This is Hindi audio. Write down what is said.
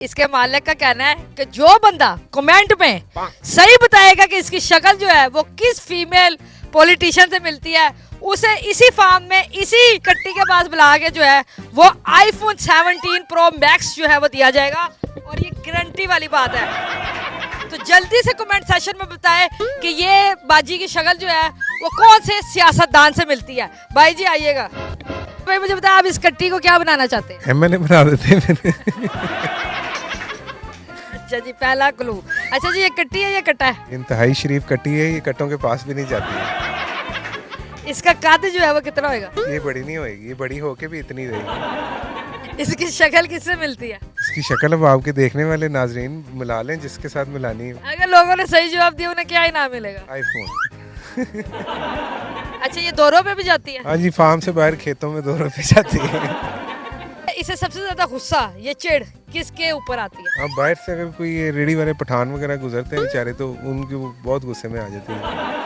इसके मालिक का कहना है कि जो बंदा कमेंट में सही बताएगा कि इसकी शक्ल जो है वो किस फीमेल पॉलिटिशियन से मिलती है, उसे इसी फार्म में इसी कट्टी के पास बुला के जो है वो आईफोन 17 प्रो मैक्स जो है वो दिया जाएगा। और ये गारंटी वाली बात है। तो जल्दी से कमेंट सेशन में बताएं कि ये बाजी की शक्ल जो है वो कौन से सियासतदान से मिलती है। भाई जी आइएगा। भाई मुझे बताएं आप इस कट्टी को क्या बनाना चाहते हैं? एमएनए बना देते हैं। अच्छा जी, पहला क्लू। अच्छा जी, ये कट्टी है ये कट्टा है? इंतहाई शरीफ कटी है, ये कट्टों के पास भी नहीं जाती है। इसका कद जो है वो कितना होएगा? ये बड़ी नहीं होएगी, ये बड़ी होके भी इतनी रहेगी। इसकी शक्ल किससे मिलती है? इसकी शक्ल अब आपके देखने वाले नाजरीन मिला लें जिसके साथ मिलानी है। अगर लोगों ने सही जवाब दिया उन्हें क्या इनाम मिलेगा? आईफोन। अच्छा, ये दौरों पे भी जाती है? हाँ जी, फार्म से बाहर खेतों में 2 रुपए जाती है। इसे सबसे ज्यादा गुस्सा, ये चिढ़ किसके ऊपर आती है? अब बाहर से अगर कोई ये रेडी वाले पठान वगैरह गुजरते हैं बेचारे, तो उनकी वो बहुत गुस्से में आ जाती है।